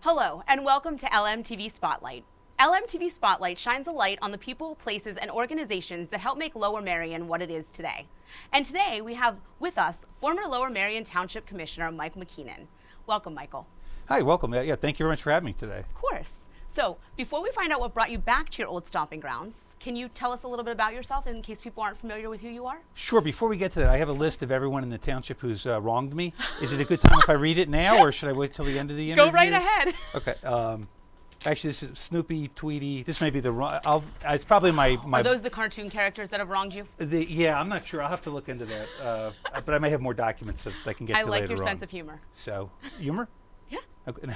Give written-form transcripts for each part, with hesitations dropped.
Hello, and welcome to LMTV Spotlight. LMTV Spotlight shines a light on the people, places, and organizations that help make Lower Merion what it is today. And today we have with us former Lower Merion Township Commissioner Mike McKeon. Welcome, Michael. Hi, welcome. Yeah, thank you very much for having me today. Of course. So, before we find out what brought you back to your old stomping grounds, can you tell us a little bit about yourself in case people aren't familiar with who you are? Sure. Before we get to that, I have a list of everyone in the township who's wronged me. Is it a good time if I read it now, or should I wait till the end of the interview? Go right ahead. Okay. Actually, this is Snoopy, Tweety. This may be the wrong. It's probably my. Are those the cartoon characters that have wronged you? Yeah, I'm not sure. I'll have to look into that. But I may have more documents that I can get to later on. I like your sense of humor. So, humor? Yeah. Okay.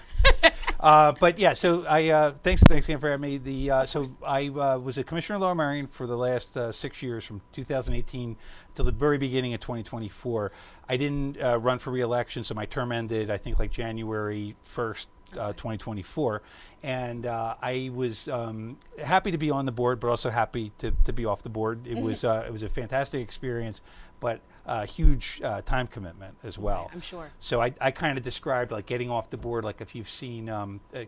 But yeah, so thanks again for having me. I was a commissioner of Lower Merion for the last 6 years, from 2018 till the very beginning of 2024. I didn't run for re-election, so my term ended, I think, like January 1st, 2024. And I was happy to be on the board, but also happy to be off the board. It was a fantastic experience, but a huge time commitment as well. Right, I'm sure. So I kind of described like getting off the board, like if you've seen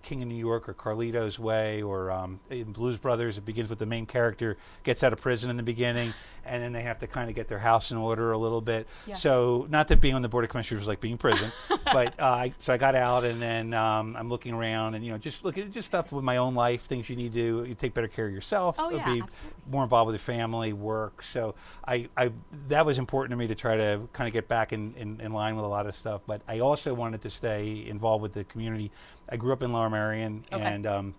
King of New York or Carlito's Way, or in Blues Brothers, it begins with the main character gets out of prison in the beginning, and then they have to kind of get their house in order a little bit. Yeah. So not that being on the Board of Commissioners was like being in prison, but so I got out, and then I'm looking around, and just looking at just stuff with my own life, things you need to do. You take better care of yourself, be absolutely. more involved with your family, work. So that was important to me to try to kind of get back in line with a lot of stuff. But I also wanted to stay involved with the community. I grew up in Lower Merion, and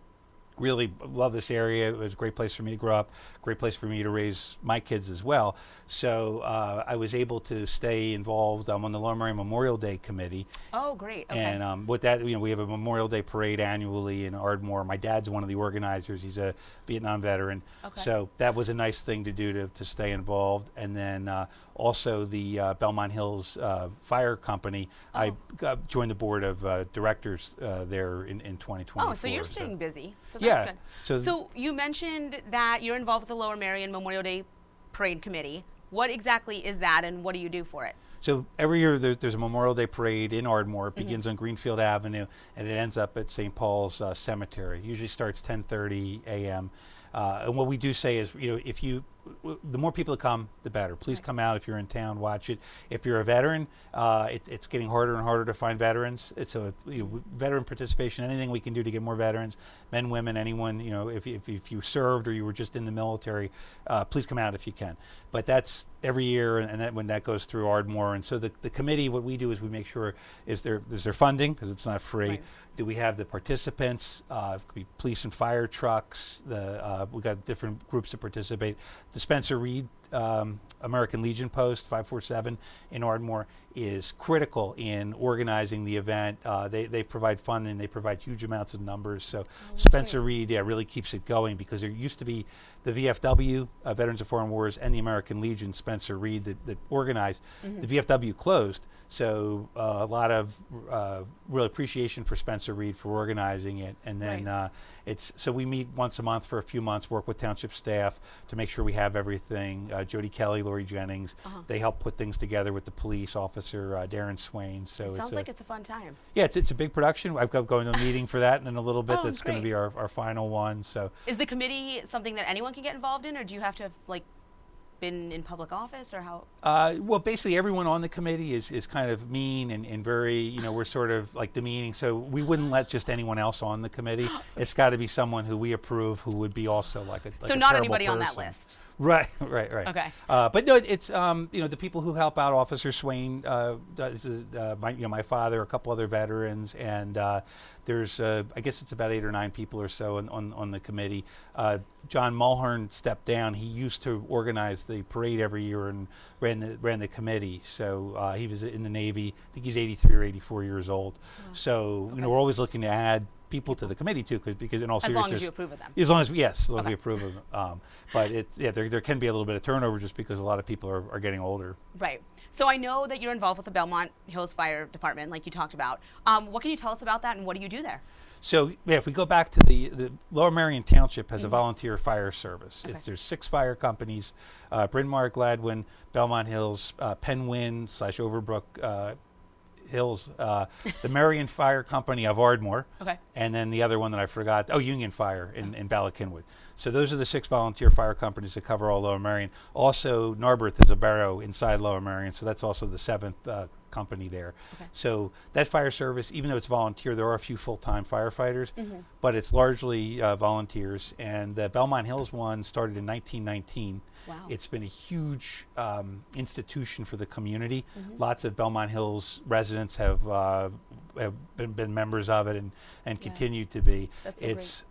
really love this area. It was a great place for me to grow up, great place for me to raise my kids as well. So I was able to stay involved. I'm on the Lower Merion Memorial Day Committee. Oh, great. Okay. And with that, we have a Memorial Day parade annually in Ardmore. My dad's one of the organizers. He's a Vietnam veteran. Okay. So that was a nice thing to do to stay involved. And then also the Belmont Hills Fire Company. I joined the board of directors there in 2024. Oh, so you're staying busy. So that's yeah. good. So you mentioned that you're involved with the Lower Merion Memorial Day Parade Committee. What exactly is that, and what do you do for it? So every year there's a Memorial Day parade in Ardmore. It begins on Greenfield Avenue, and it ends up at St. Paul's Cemetery. Usually starts 10:30 a.m. And what we do say is, the more people that come, the better. Please come out if you're in town, watch it. If you're a veteran, it's getting harder and harder to find veterans. It's veteran participation, anything we can do to get more veterans, men, women, anyone. If you served or you were just in the military, please come out if you can. But that's every year, and then when that goes through Ardmore. And so the committee, what we do is we make sure is there funding, because it's not free. Right. Do we have the participants? It could be police and fire trucks. We got different groups that participate. The Spencer Reed American Legion Post 547 in Ardmore is critical in organizing the event. They provide funding. They provide huge amounts of numbers. So Spencer Reed really keeps it going, because there used to be the VFW, Veterans of Foreign Wars, and the American Legion, Spencer Reed, that organized. The VFW closed. So a lot of real appreciation for Spencer Reed for organizing it. And then so we meet once a month for a few months, work with township staff to make sure we have everything. Jody Kelly, Lori Jennings, they help put things together with the police officer, Darren Swain. So it sounds like it's a fun time. Yeah, it's a big production. I've got going to a meeting for that in a little bit. Oh, that's going to be our final one. So is the committee something that anyone can get involved in, or do you have to have been in public office, or how? Well, basically everyone on the committee is kind of mean and very, we're sort of like demeaning. So we wouldn't let just anyone else on the committee. It's got to be someone who we approve, who would be also like a so not anybody person on that list. Right. Okay. But no, it's the people who help out. Officer Swain, my father, a couple other veterans, and there's I guess it's about 8 or 9 people or so on the committee. John Mulhern stepped down. He used to organize the parade every year and ran the committee. So he was in the Navy. I think he's 83 or 84 years old. Wow. So we're always looking to add people to the committee too, because in all seriousness, as long as you approve of them. As long as we approve of them. But there can be a little bit of turnover just because a lot of people are getting older. Right. So I know that you're involved with the Belmont Hills Fire Department, like you talked about. What can you tell us about that, and what do you do there? So if we go back to the Lower Merion Township has a volunteer fire service. There's 6 fire companies: Bryn Mawr, Gladwin, Belmont Hills, Penn Wynn / Overbrook Hills, the Marion Fire Company of Ardmore, Okay. and then the other one that I forgot, Union Fire in Ballackinwood. So those are the 6 volunteer fire companies that cover all Lower Merion. Also, Narberth is a borough inside Lower Merion, so that's also the 7th company there. Okay. So that fire service, even though it's volunteer, there are a few full-time firefighters, Mm-hmm. but it's largely volunteers. And the Belmont Hills one started in 1919. Wow. It's been a huge institution for the community. Mm-hmm. Lots of Belmont Hills residents have been members of it and continue to be. That's so it's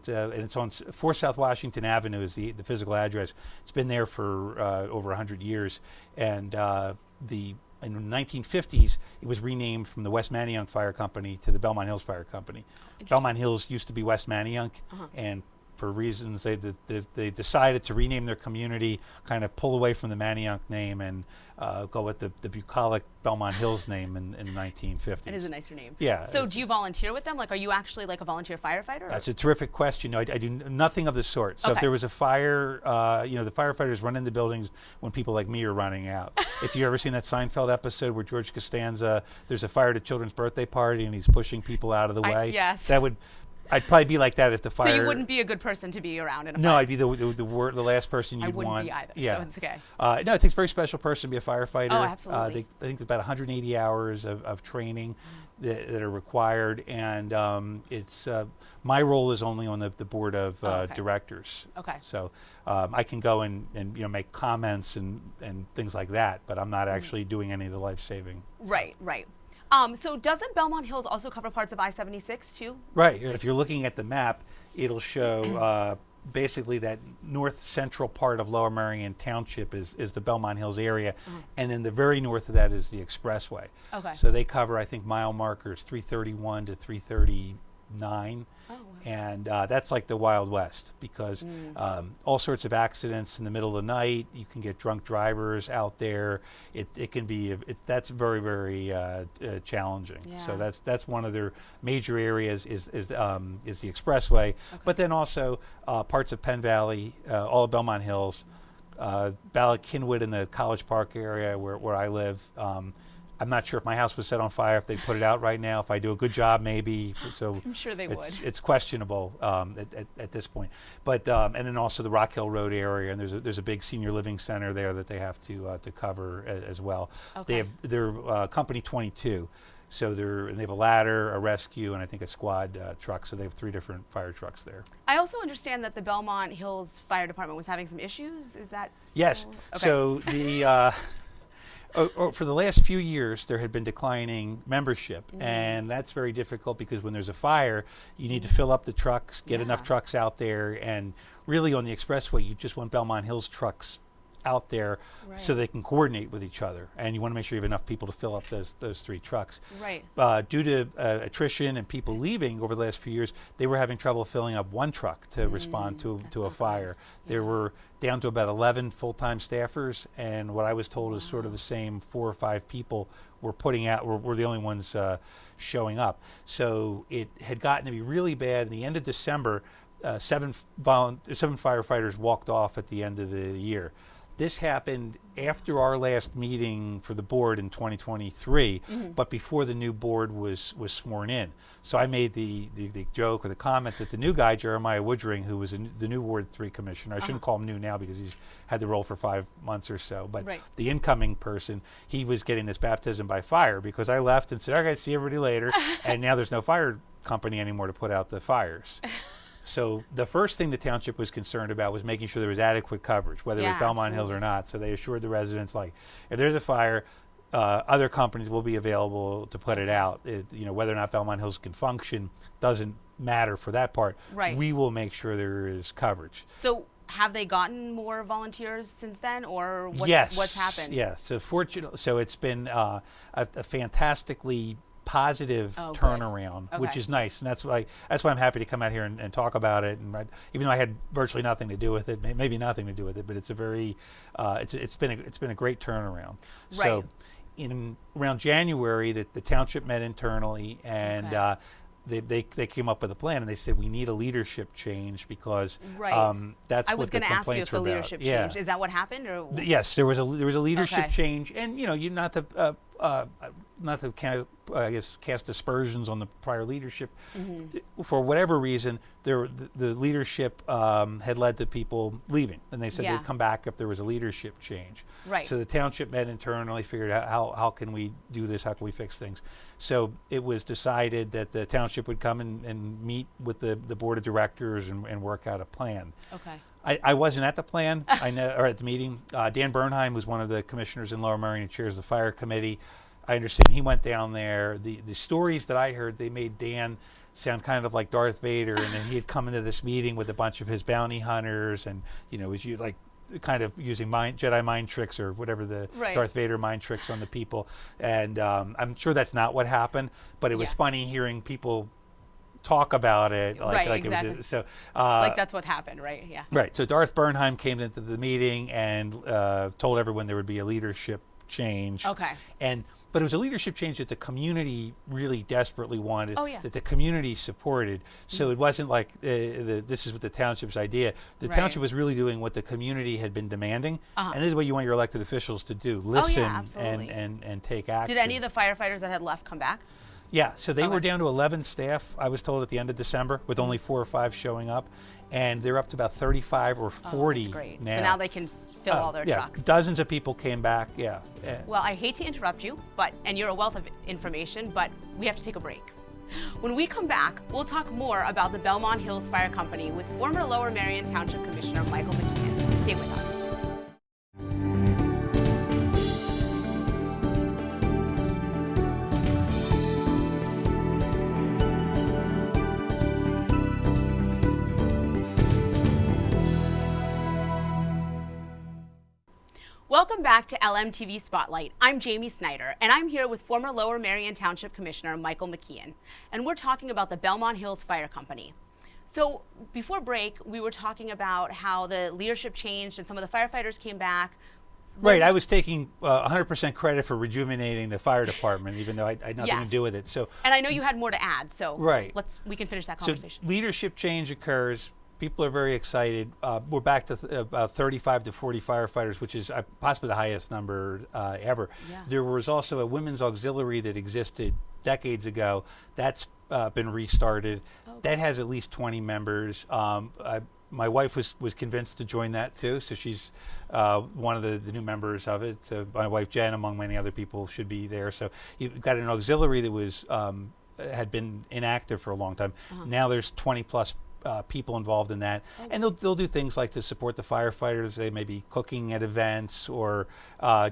and it's on 4 South Washington Avenue is the physical address. It's been there for over 100 years, and in the 1950s, it was renamed from the West Manayunk Fire Company to the Belmont Hills Fire Company. Belmont Hills used to be West Manayunk, and for reasons they decided to rename their community, kind of pull away from the Manayunk name and go with the bucolic Belmont Hills name in the 1950s. It is a nicer name. Yeah. So do you volunteer with them? Like, are you actually like a volunteer firefighter? That's a terrific question. No, I do nothing of the sort. So if Okay. there was a fire, the firefighters run into buildings when people like me are running out. If you ever seen that Seinfeld episode where George Costanza, there's a fire at a children's birthday party and he's pushing people out of the way. Yes. I'd probably be like that if the fire. So you wouldn't be a good person to be around in a No, fire? I'd be the last person you'd I wouldn't want. be either, Yeah. so it's okay. No, it takes a very special person to be a firefighter. Oh, absolutely. I think it's about 180 hours of training that are required, and it's my role is only on the board of okay. directors. Okay. So I can go and make comments and things like that, but I'm not actually doing any of the life saving. Right. So doesn't Belmont Hills also cover parts of I-76 too? Right. If you're looking at the map, it'll show basically that north central part of Lower Merion Township is the Belmont Hills area, and then the very north of that is the expressway. Okay. So they cover, I think, mile markers 331 to 339. Oh, wow. And that's like the Wild West because all sorts of accidents in the middle of the night. You can get drunk drivers out there. It can be that's very, very challenging. Yeah. So that's one of their major areas is the expressway. Okay. But then also parts of Penn Valley, all of Belmont Hills, Ballackinwood in the College Park area where I live. I'm not sure if my house was set on fire, if they'd put it out right now. If I do a good job, maybe. So I'm sure they would. It's questionable at this point. But and then also the Rock Hill Road area, and there's a big senior living center there that they have to cover as well. Okay. They're Company 22, so they have a ladder, a rescue, and I think a squad truck. So they have 3 different fire trucks there. I also understand that the Belmont Hills Fire Department was having some issues. Is that Yes. still? Okay. So the for the last few years, there had been declining membership, and that's very difficult because when there's a fire, you need to fill up the trucks, get enough trucks out there, and really on the expressway, you just want Belmont Hills trucks out there so they can coordinate with each other, and you want to make sure you have enough people to fill up those 3 trucks. Right. Due to attrition and people leaving over the last few years, they were having trouble filling up one truck to respond to a fire. There were down to about 11 full-time staffers, and what I was told is sort of the same 4 or 5 people were putting out, were the only ones showing up. So it had gotten to be really bad. In the end of December, 7 firefighters walked off at the end of the year. This happened after our last meeting for the board in 2023, but before the new board was sworn in. So I made the joke or the comment that the new guy, Jeremiah Woodring, who was the new Ward 3 commissioner, I shouldn't call him new now because he's had the role for 5 months or so, but the incoming person, he was getting this baptism by fire because I left and said, all right, see everybody later, and now there's no fire company anymore to put out the fires. So the first thing the township was concerned about was making sure there was adequate coverage, whether it was Belmont Hills or not. So they assured the residents, like, if there's a fire, other companies will be available to put it out. Whether or not Belmont Hills can function doesn't matter for that part. Right. We will make sure there is coverage. So have they gotten more volunteers since then, or what's happened? Yes. So it's been a fantastically positive turnaround, which is nice, and that's why I'm happy to come out here and talk about it. And even though I had virtually nothing to do with it, maybe nothing to do with it, but it's a very it's been a great turnaround. So around January, the township met internally, and they came up with a plan, and they said we need a leadership change because that's what the complaints were about. I was going to ask you if the leadership changed. Is that what happened, or? Yes, there was a leadership change, and not to not to I guess cast aspersions on the prior leadership. For whatever reason, the leadership had led to people leaving, and they said they'd come back if there was a leadership change. Right. So the township met internally, figured out how can we do this, how can we fix things. So it was decided that the township would come and meet with the board of directors and work out a plan. Okay. I wasn't at the plan, or at the meeting. Dan Bernheim was one of the commissioners in Lower Merion, chairs the fire committee. I understand he went down there. The stories that I heard, they made Dan sound kind of like Darth Vader, and then he had come into this meeting with a bunch of his bounty hunters, and was like kind of using Jedi mind tricks or whatever the Darth Vader mind tricks on the people. And I'm sure that's not what happened, but it was funny hearing people talk about it, like exactly. It was so like that's what happened, right? Yeah. Right. So Darth Bernheim came into the meeting and told everyone there would be a leadership change. Okay. But it was a leadership change that the community really desperately wanted. Oh, yeah. That the community supported. So it wasn't like this is what the township's idea. The township was really doing what the community had been demanding, and this is what you want your elected officials to do: listen and take action. Did any of the firefighters that had left come back? Yeah, so they were down to 11 staff, I was told, at the end of December, with only 4 or 5 showing up. And they're up to about 35 or 40 that's great. now. So now they can fill all their trucks. Dozens of people came back, Well, I hate to interrupt you, and you're a wealth of information, but we have to take a break. When we come back, we'll talk more about the Belmont Hills Fire Company with former Lower Merion Township Commissioner Michael McKeon. Stay with us. Welcome back to LMTV Spotlight. I'm Jamie Snyder, and I'm here with former Lower Merion Township Commissioner Michael McKeon, and we're talking about the Belmont Hills Fire Company. So before break, we were talking about how the leadership changed and some of the firefighters came back. Right, I was taking 100% credit for rejuvenating the fire department, even though I had nothing to do with it. So, and I know you had more to add, so we can finish that conversation. So leadership change occurs. People are very excited. We're back to about 35 to 40 firefighters, which is possibly the highest number ever. Yeah. There was also a women's auxiliary that existed decades ago. That's been restarted. That has at least 20 members. My wife was convinced to join that too, so she's one of the new members of it. So my wife Jen, among many other people, should be there. So you've got an auxiliary that was had been inactive for a long time. Now there's 20 plus people involved in that, and they'll do things like to support the firefighters. They may be cooking at events or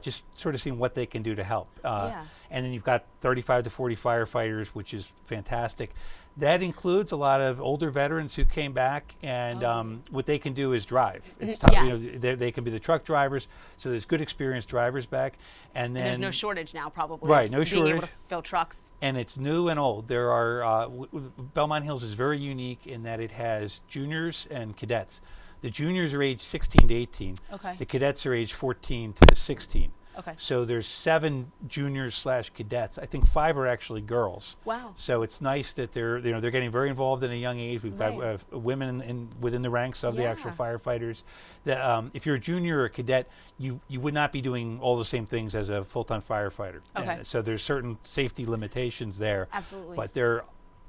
just sort of seeing what they can do to help. And then you've got 35 to 40 firefighters, which is fantastic. That includes a lot of older veterans who came back, and what they can do is drive. It's tough, they can be the truck drivers, so there's good experienced drivers back. And then there's no shortage now, probably. Right, no being shortage. Able to fill trucks. And it's new and old. There are Belmont Hills is very unique in that it has juniors and cadets. The juniors are age 16 to 18. Okay. The cadets are age 14 to 16. Okay. So there's 7 juniors / cadets. I think 5 are actually girls. Wow. So it's nice that they're getting very involved at a young age. We've got women within the ranks of the actual firefighters. If you're a junior or a cadet, you would not be doing all the same things as a full-time firefighter. Okay. So there's certain safety limitations there. Absolutely. But they're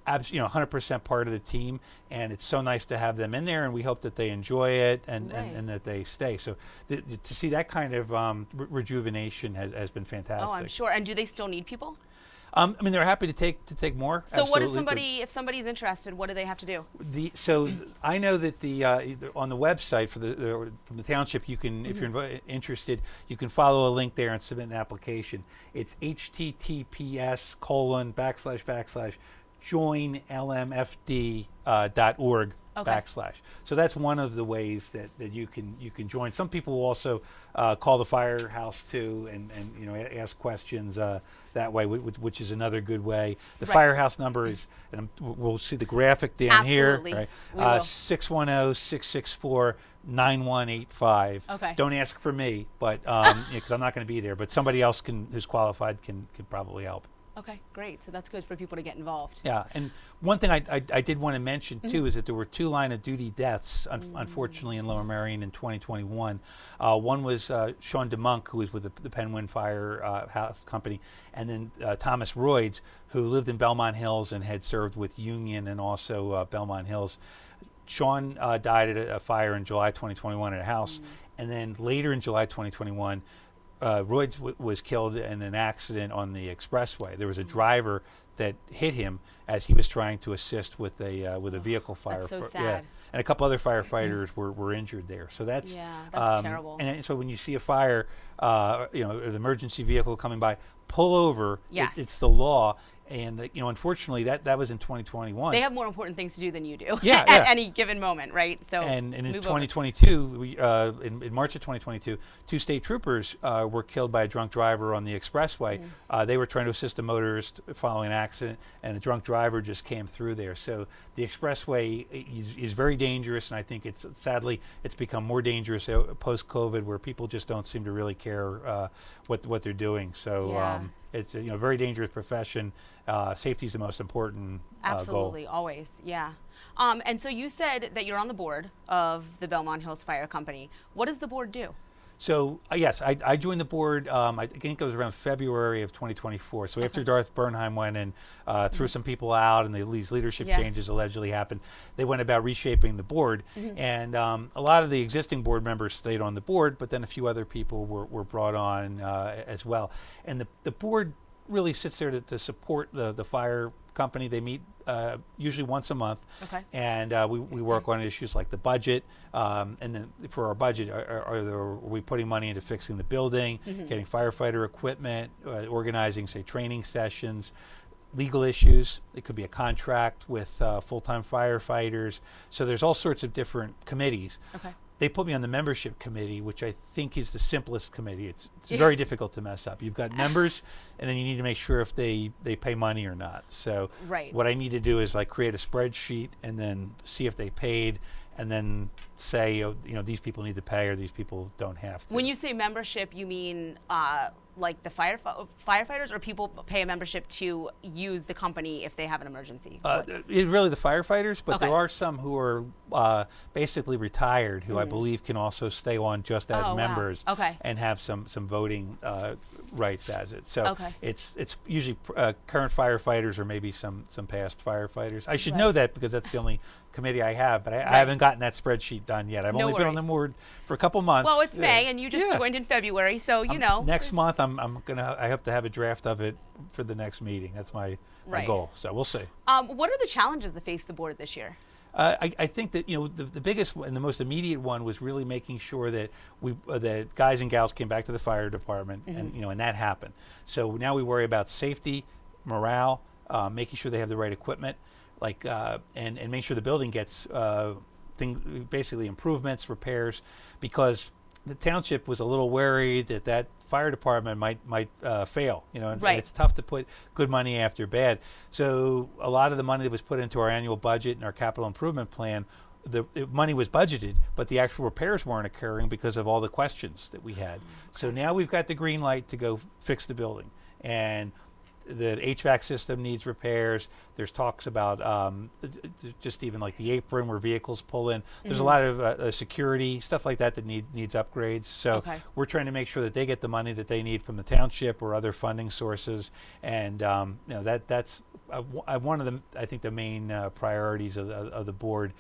100% part of the team, and it's so nice to have them in there, and we hope that they enjoy it and that they stay. So to see that kind of rejuvenation has been fantastic. Oh, I'm sure. And do they still need people? I mean, they're happy to take more. So what is if somebody's interested, what do they have to do? So I know that on the website from the township, you can, if you're interested, you can follow a link there and submit an application. It's https://joinlmfd.org /. So that's one of the ways that you can join. Some people will also call the firehouse too, and ask questions that way, which is another good way. The firehouse number is, and we'll see the graphic down here. Right? 610-664-9185. Okay. Don't ask for me, but because I'm not going to be there. But somebody else who's qualified can probably help. Okay, great. So that's good for people to get involved. Yeah, and one thing I did want to mention too is that there were 2 line of duty deaths, unfortunately, in Lower Merion in 2021. One was Sean DeMonk, who was with the Penguin Fire House Company, and then Thomas Royds, who lived in Belmont Hills and had served with Union and also Belmont Hills. Sean died at a fire in July 2021 at a house, and then later in July 2021, Royds was killed in an accident on the expressway. There was a driver that hit him as he was trying to assist with a vehicle fire. That's so sad. Yeah, and a couple other firefighters were injured there. So that's terrible. And so when you see a fire, an emergency vehicle coming by, pull over. Yes. It's the law. And unfortunately, that was in 2021. They have more important things to do than you do. Yeah, at any given moment, right? So and in 2022, in March of 2022, 2 state troopers were killed by a drunk driver on the expressway. They were trying to assist a motorist following an accident, and a drunk driver just came through there. So the expressway is very dangerous, and I think sadly it's become more dangerous post-COVID, where people just don't seem to really care what they're doing. So it's a very dangerous profession. Safety is the most important Absolutely, goal. always, yeah. And so you said that you're on the board of the Belmont Hills Fire Company. What does the board do? So yes, I joined the board. I think it was around February of 2024. So after Darth Bernheim went and threw some people out, and these leadership changes allegedly happened, they went about reshaping the board. And a lot of the existing board members stayed on the board, but then a few other people were brought on as well. And the board really sits there to support the fire company. They meet usually once a month, and we work on issues like the budget, and then for our budget, are we putting money into fixing the building, getting firefighter equipment, organizing, say, training sessions, legal issues. It could be a contract with full-time firefighters. So there's all sorts of different committees. They put me on the membership committee, which I think is the simplest committee. It's very difficult to mess up. You've got members, and then you need to make sure if they pay money or not. So what I need to do is create a spreadsheet and then see if they paid, and then say, these people need to pay or these people don't have to. When you say membership, you mean like the firefighters, or people pay a membership to use the company if they have an emergency? It's really the firefighters, but there are some who are basically retired who I believe can also stay on just as members and have some voting rights as it. So it's usually current firefighters or maybe some past firefighters. I should know that because that's the only committee I have, but I haven't gotten that spreadsheet done yet. I've only been on the board for a couple months. Well, it's May, and you just joined in February, so next month I hope to have a draft of it for the next meeting. That's my goal. So we'll see. What are the challenges that face the board this year? I think that the biggest and the most immediate one was really making sure that that guys and gals came back to the fire department, and that happened. So now we worry about safety, morale, making sure they have the right equipment, and make sure the building gets basically improvements, repairs, because the township was a little worried that fire department might fail, and it's tough to put good money after bad. So a lot of the money that was put into our annual budget and our capital improvement plan, the money was budgeted, but the actual repairs weren't occurring because of all the questions that we had. So now we've got the green light to go fix the building, and the HVAC system needs repairs. There's talks about just even like the apron where vehicles pull in. There's a lot of security, stuff like that needs upgrades. So we're trying to make sure that they get the money that they need from the township or other funding sources. And that's one of the main priorities of the board,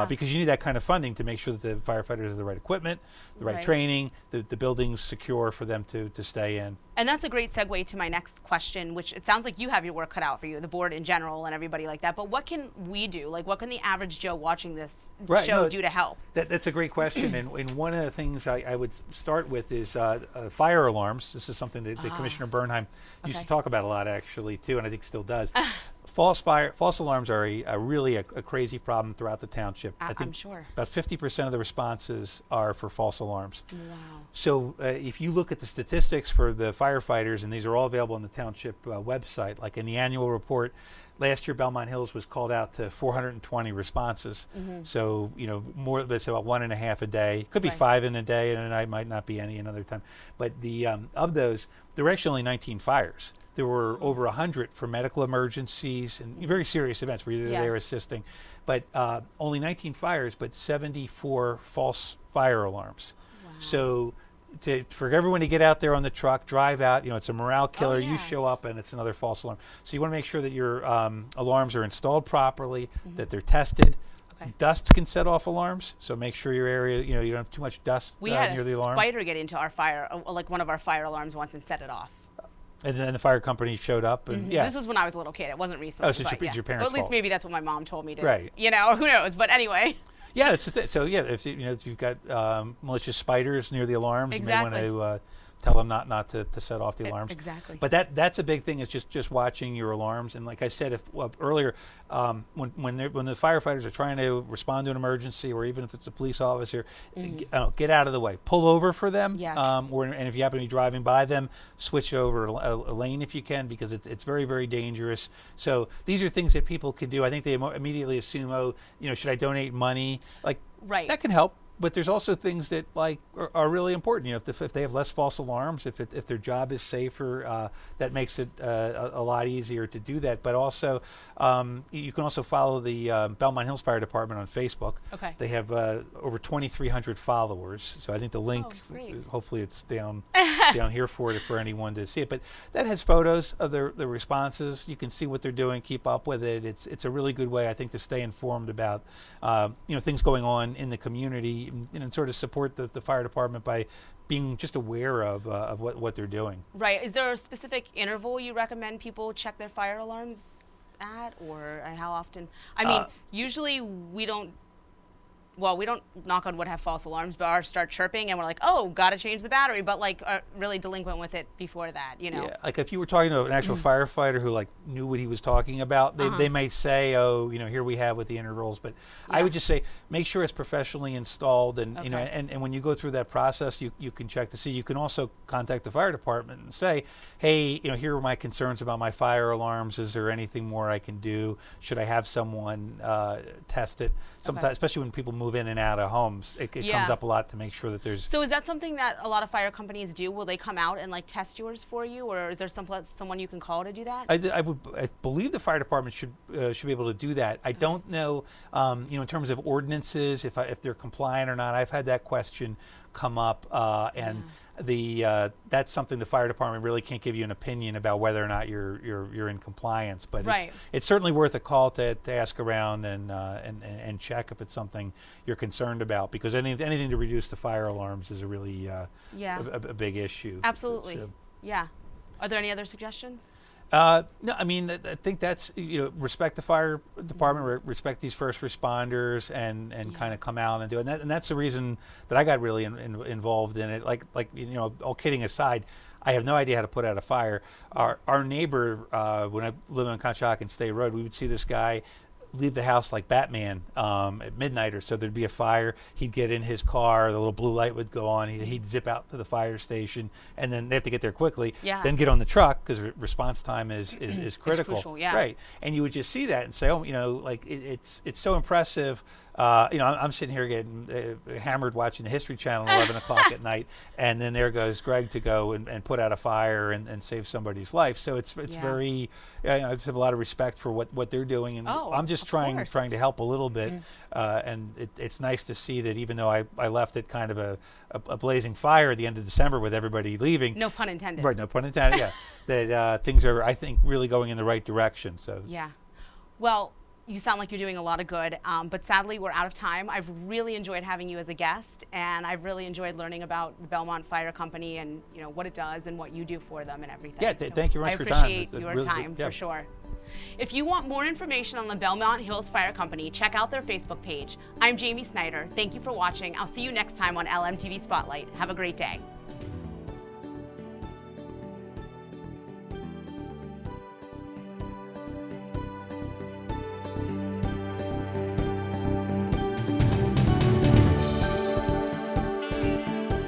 because you need that kind of funding to make sure that the firefighters have the right equipment, the right training, the building's secure for them to stay in. And that's a great segue to my next question, which it sounds like you have your work cut out for you, the board in general and everybody like that. But what can we do? What can the average Joe watching this show do to help? That's a great question. and one of the things I would start with is fire alarms. This is something that Commissioner Bernheim used to talk about a lot, actually, too, and I think still does. False alarms are really a crazy problem throughout the township. I think I'm sure. About 50% of the responses are for false alarms. Wow. So if you look at the statistics for the firefighters, and these are all available on the township website, like in the annual report, last year Belmont Hills was called out to 420 responses. So more of it's about 1.5 a day. Could be 5 in a day, and it might not be any another time. But of those, there were actually only 19 fires there were over 100 for medical emergencies and very serious events where you're there assisting. But only 19 fires, but 74 false fire alarms. Wow. So for everyone to get out there on the truck, drive out, it's a morale killer. You show up and it's another false alarm. So you want to make sure that your alarms are installed properly, that they're tested. Okay. Dust can set off alarms, so make sure your area, you don't have too much dust near the alarm. We had a spider get into our fire, like one of our fire alarms once, and set it off. And then the fire company showed up, and This was when I was a little kid. It wasn't recently. Oh, so it's your parents' Well, at least fault. maybe that's what my mom told me to. Right. Who knows? But anyway. Yeah, that's the thing. So if if you've got malicious spiders near the alarms, exactly. you may want to tell them not to set off the alarms. Exactly. But that's a big thing, is just watching your alarms. And like I said earlier, when the firefighters are trying to respond to an emergency, or even if it's a police officer, get out of the way. Pull over for them. Yes. And if you happen to be driving by them, switch over a lane if you can, because it's very, very dangerous. So these are things that people can do. I think they immediately assume, should I donate money? Like, right. That can help. But there's also things that are really important. If they have less false alarms, if their job is safer, that makes it a lot easier to do that. But also, you can also follow the Belmont Hills Fire Department on Facebook. Okay. They have over 2,300 followers. So I think the link, hopefully it's down here for anyone to see it. But that has photos of the responses. You can see what they're doing, keep up with it. It's a really good way, I think, to stay informed about things going on in the community. And sort of support the fire department by being just aware of what they're doing. Right. Is there a specific interval you recommend people check their fire alarms at, or how often? I mean, usually we don't, knock on wood, have false alarms, but ours start chirping and we're like, oh, got to change the battery, but really delinquent with it before that, Yeah, like if you were talking to an actual firefighter who knew what he was talking about, they may say, oh, here we have with the intervals, but I would just say make sure it's professionally installed, and and when you go through that process, you can check to see. You can also contact the fire department and say, hey, here are my concerns about my fire alarms. Is there anything more I can do? Should I have someone test it? Sometimes, especially when people move in and out of homes, it comes up a lot to make sure that there's. So is that something that a lot of fire companies do? Will they come out and test yours for you, or is there someone you can call to do that? I believe the fire department should be able to do that. I don't know, in terms of ordinances, if they're compliant or not. I've had that question come up, and that's something the fire department really can't give you an opinion about whether or not you're in compliance. But it's certainly worth a call to ask around and check if it's something you're concerned about, because anything to reduce the fire alarms is a really a big issue. Absolutely. So. Yeah. Are there any other suggestions? No, I mean, I think that's, respect the fire department, respect these first responders, and kind of come out and do it. And that's the reason that I got really involved in it. All kidding aside, I have no idea how to put out a fire. Our neighbor, when I lived on Conshohocken State Road, we would see this guy leave the house like Batman at midnight or so. There'd be a fire. He'd get in his car. The little blue light would go on. He'd zip out to the fire station, and then they have to get there quickly. Yeah. Then get on the truck, because response time is critical. It's crucial, yeah. Right. And you would just see that and say, oh, it's so impressive. I'm sitting here getting hammered watching the History Channel at 11 o'clock at night, and then there goes Greg to go and put out a fire and save somebody's life. So it's very, I just have a lot of respect for what they're doing, and I'm just trying to help a little bit. And it's nice to see that even though I left it kind of a blazing fire at the end of December with everybody leaving. No pun intended. Right, no pun intended, yeah. That things are, I think, really going in the right direction. So yeah. Well, you sound like you're doing a lot of good, but sadly we're out of time. I've really enjoyed having you as a guest, and I've really enjoyed learning about the Belmont Fire Company and what it does and what you do for them and everything. Yeah, thank you very much for your time. I appreciate your time for sure. If you want more information on the Belmont Hills Fire Company, check out their Facebook page. I'm Jamie Snyder. Thank you for watching. I'll see you next time on LMTV Spotlight. Have a great day.